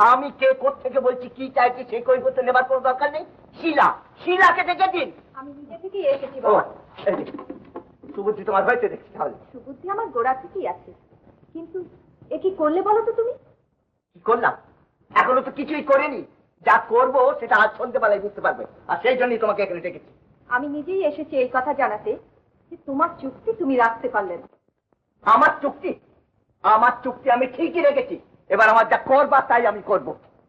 আমি কে কোত্থেকে বলছি, কি চাইছি সেই কৈফিয়ত নেবার কোনো দরকার নেই। শিলাকে ডেকে দিন। আমি নিজে থেকেই এসেছি বাবা। সুবুদ্ধি তোমার হয়েছে দেখছি। তাহলে সুবুদ্ধি আমার গোড়া থেকেই আছে, কিন্তু এ কি করলে বলো তো তুমি? কি করলাম? এখনো তো কিছুই করিনি। যা করবো সেটা আজ সন্ধ্যেবেলায় বুঝতে পারবে, আর সেই জন্যই তোমাকে এখানে ডেকেছি। আমি নিজেই এসেছি এই কথা জানাতে যে তোমার চুক্তি তুমি রাখতে পারলে না। আমার চুক্তি? আমার চুক্তি আমি ঠিকই রেখেছি। এবার আমার যা করবার তাই আমি করব।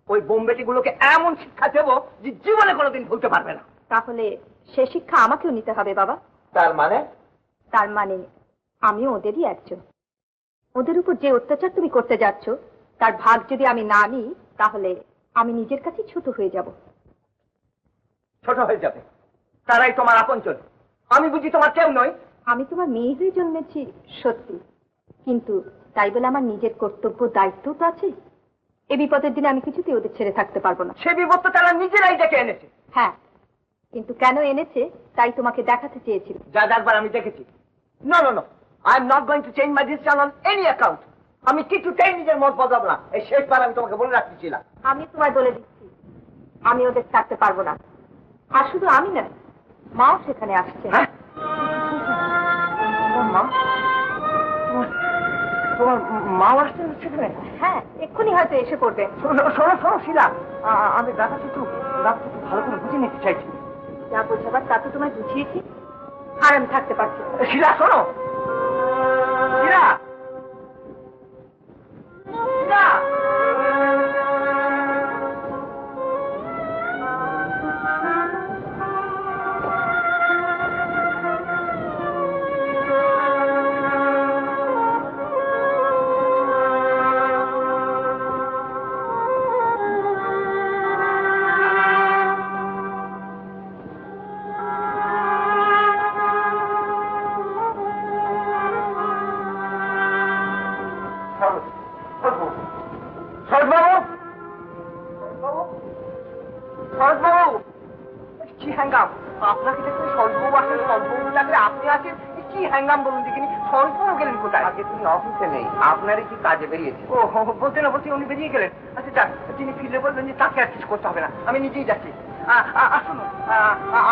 ওই বোম্বেটি গুলোকে এমন শিক্ষা দেবো যে জীবনে কোনোদিন ভুলতে পারবে না। তাহলে সে শিক্ষা আমাকেও নিতে হবে বাবা। তার মানে? তার মানে আমিও ওদেরই একজন। ওদের উপর যে অত্যাচার তুমি করতে যাচ্ছ তার ভাগ যদি আমি না নিই, তাহলে আমি নিজের কাছে ছোট হয়ে যাব। ছোট হয়ে যাবে? তারাই তোমার আপনজন। আমি বুঝি তোমার কেউ নই? আমি তোমার মেয়ে হয়ে জন্মেছি সত্যি, কিন্তু তাই বলে আমার নিজের কর্তব্য দায়িত্ব তো আছে। এ বিপদের দিনে আমি কিছুতেই ওদের ছেড়ে থাকতে পারবো না। সে বিপদ তো তারা নিজেরাই ডেকে এনেছে। হ্যাঁ, কিন্তু কেন এনেছে তাই তোমাকে দেখাতে চেয়েছিল। যা একবার আমি দেখেছি। No no no, I am not going to change my decision on any account. আমি কিছুতেই নিজের মত বদলাবো না। এই শেষবার আমি তোমাকে বলে রাখতেছিলাম। আমি তোমায় বলে দিচ্ছি, আমি ওদের থাকতে পারবো না। আর শুধু আমি না, মাও সেখানে আসছে। হ্যাঁ, মা? তোমার মাও আসছে সেখানে? হ্যাঁ, এক্ষুনি হয়তো এসে পড়বে। শোনো শোনো শোনো শিলা, আমি ব্যাপারটা একটু ভালো করে বুঝে নিতে চাইছি। যা বোঝাবার তা তো তোমায় বুঝিয়েছি, আর আমি থাকতে পারছি না। শিলা শোনো, শিলা শিলা, আপনাকে দেখতে সরজবাবু আসেন, সরজবাবু লাগলে আপনি আছেন, কি হ্যাঙ্গাম বলুন দেখিনি। সরজবাবু গেলেন কোথায়? আগে তিনি অফিসে নেই, আপনারই কি কাজে বেরিয়েছে? ও বলতে না বলছি উনি বেরিয়ে গেলেন। আচ্ছা যাক, তিনি ফিরে বলবেন যে তাকে আর কিছু করতে হবে না, আমি নিজেই যাচ্ছি। আসুন,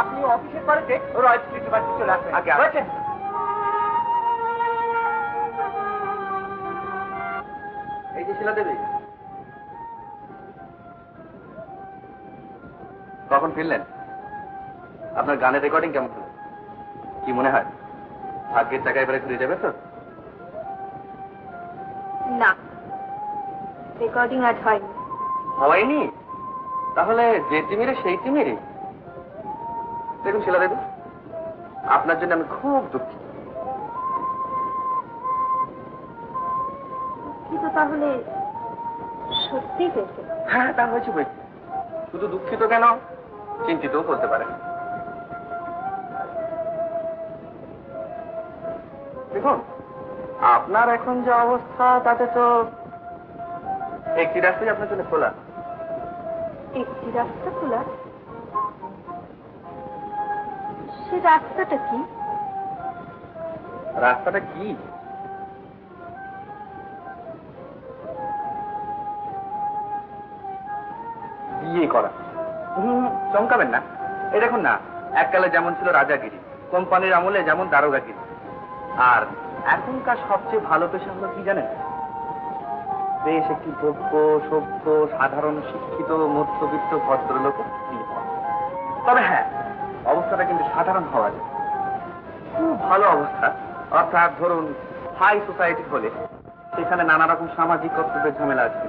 আপনি অফিসের পরেতে রয়্যাল স্ট্রিট বাড়িতে চলে আসবেন। আগে আসছেন। এই যে শিলা দেবী, কখন ফিরলেন? আপনার গানের রেকর্ডিং কেমন হলো? কি মনে হয় ভাগ্যের টাকা এবারে ঘুরে যাবে তো? না, রেকর্ডিং আজ হয়নি। হয়নি? তাহলে যে তিমিরে সেই তিমিরে। দেখুন শিলা দেবী, আপনার জন্য আমি খুব দুঃখিত। দুঃখিত তাহলে সত্যি হয়েছে? হ্যাঁ, তা হয়েছে বই। শুধু দুঃখিত কেন, চিন্তিতও বলতে পারেন। দেখুন, আপনার এখন যে অবস্থা তাতে তো একটি রাস্তাই আপনার জন্য খোলা। একটি রাস্তা খোলা? সে রাস্তাটা কি? রাস্তাটা কি? বিয়ে করা। চমকাবেন না। এই দেখুন না, এককালে যেমন ছিল রাজাগিরি, কোম্পানির আমলে যেমন দারোগাগিরি, আর এখনকার সবচেয়ে ভালো পেশা হলো কি জানেন? বেশ একটি যোগ্য, সভ্য, সাধারণ, শিক্ষিত, মধ্যবিত্ত ভদ্রলোকের বিয়ে হওয়া। তবে হ্যাঁ, অবস্থাটা কিন্তু সাধারণ হওয়া যায়। খুব ভালো অবস্থা, অর্থাৎ ধরুন হাই সোসাইটি হলে সেখানে নানা রকম সামাজিক কর্তব্যের ঝামেলা আছে।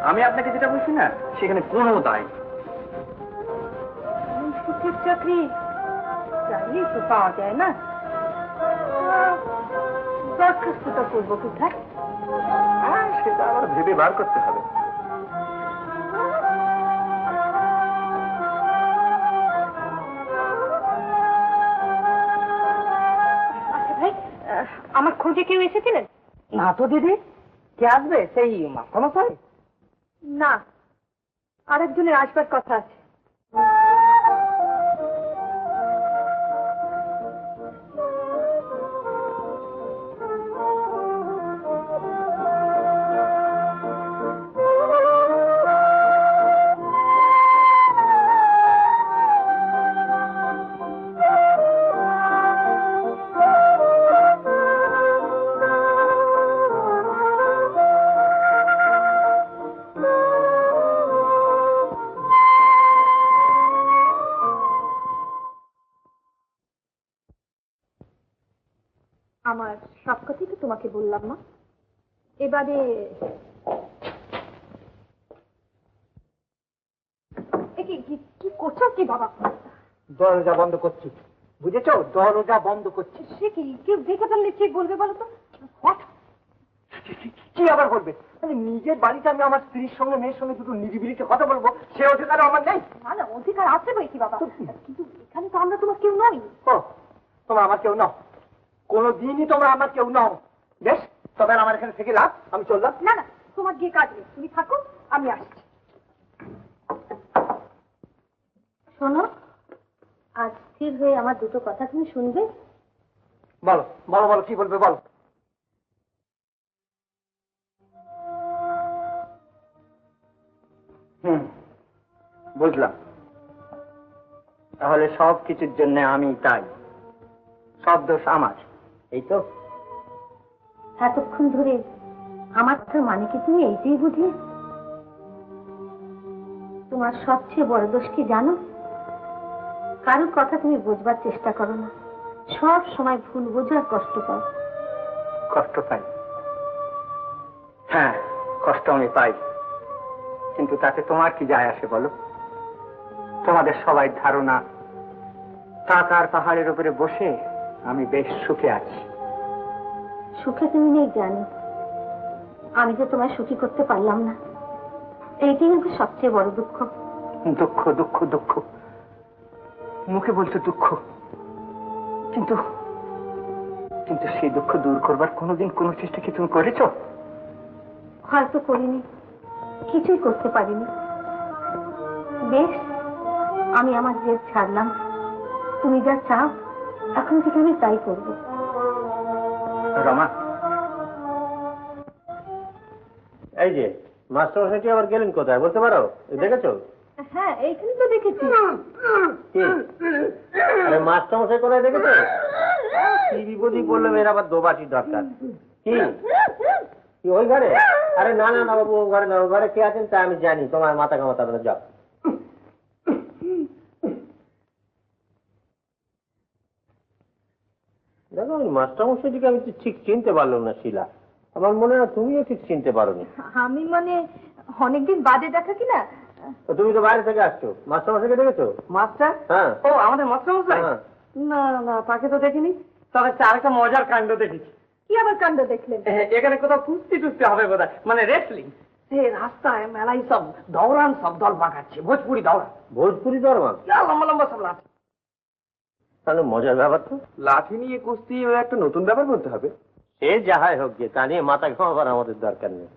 আমি আপনাকে যেটা বলছি না, সেখানে কোনো দায়। সুখের চাকরি চাইলেই তো পাওয়া যায় না। দরখাস্তটা করবো কোথায়? সেটা আবার ভেবে বার করতে হবে। আচ্ছা ভাই, আমার খোঁজে কেউ এসেছিলেন? না তো দিদি, কে আসবে? সেই মাস্টারমশাই? না, আরেকজনের আসবার কথা আছে। আমার সব কথাই তো তোমাকে বললাম মা। এবারে কি করছো কি বাবা? দরজা বন্ধ করছি, বুঝেছো? দরজা বন্ধ করছি। সে কি কেউ দেখে ফেললে কি বলবে বলো তো? কি আবার বলবে? মানে নিজের বাড়িতে আমি আমার স্ত্রীর সঙ্গে মেয়ের সঙ্গে দুটো নিরিবিলিতে কথা বলবো, সে অধিকার আমার নেই? না না, অধিকার আছে বই কি বাবা, কিন্তু এখানে তো আমরা তোমার কেউ নই। ও, তোমরা আমার কেউ নাও, কোনোদিনই তোমরা আমার কেউ নাও। বেশ, তবে আমার এখানে থেকে লাভ, আমি চললাম। না না, তোমার গিয়ে কাজ নেই, তুমি থাকো, আমি আসছি। শোনো, আজ স্থির হয়ে আমার দুটো কথা তুমি শুনবে। বলো বলো বলো, কি বলবে বলো। বুঝলাম, তাহলে সব কিছুর জন্য আমি তাই, সব দোষ আমার, এই তো? এতক্ষণ ধরে আমার কথার মানে কি তুমি এইটাই বুঝলে? তোমার সবচেয়ে বড় দোষ কি জানো? কারোর কথা তুমি বুঝবার চেষ্টা করো না, সব সময় ভুল বোঝো আর কষ্ট পাও। কষ্ট পাই? হ্যাঁ, কষ্ট আমি পাই, কিন্তু তাতে তোমার কি যায় আসে বলো? তোমাদের সবাই ধারণা টাকার পাহাড়ের উপরে বসে আমি বেশ সুখে আছি। সুখে তুমি নেই জানি, আমি যে তোমায় সুখী করতে পারলাম না, এইটাই কিন্তু সবচেয়ে বড় দুঃখ। দুঃখ দুঃখ দুঃখ, মুখে বলছো দুঃখ, কিন্তু কিন্তু সেই দুঃখ দূর করবার কোনোদিন কোনো চেষ্টা কি তুমি করেছো? হয়তো করিনি, কিছুই করতে পারিনি। বেশ, আমি আমার জেদ ছাড়লাম, তুমি যা চাও এখন থেকে আমি তাই করবো। রমা, এই যে মাস্টারমশাইটি আবার গেলেন কোথায় বলতে পারো? দেখেছো? হ্যাঁ, এইখানে তো দেখেছি। কি? আরে মাস্টারমশাই কোথায় দেখেছো? কি বিপদই পড়লো, এর আবার দোবাসি দরকার। কি কি ওই ঘরে? আরে না না না বাবু, ও ঘরে না, ও ঘরে কে আছেন তা আমি জানি, তোমার মাথা কামাতে হবে না, যাও। দেখো ওই মাস্টারমশাইটিকে আমি ঠিক চিনতে পারলাম না শিলা, আমার মনে হয় তুমিও ঠিক চিনতে পারোনি। আমি মানে অনেকদিন বাদে দেখা কিনা। তো তুমি তো বাইরে থেকে আসছো, মাস্টারমশাইকে দেখেছো? মাস্টার? হ্যাঁ। ও, আমাদের মাস্টারমশাই? হ্যাঁ। না না, তাকে তো দেখিনি, তবে আরেকটা মজার কাণ্ড দেখেছি। কি আবার কাণ্ড দেখলেন? এখানে কোথাও কুস্তি টুস্তি হবে বোধ হয়, মানে রেসলিং। সে রাস্তায় মেলায় সব দৌড়ান, সব দল পাকাচ্ছে, ভোজপুরি দৌড়ান, ভোজপুরি দরবার? লম্বা লম্বা সব লাঠি। তাহলে মজার ব্যাপার তো। লাঠি নিয়ে কুস্তি একটা নতুন ব্যাপার বলতে হবে। সে যাহাই হোক, যে তা নিয়ে মাথা ঘামাবার আমাদের দরকার নেই।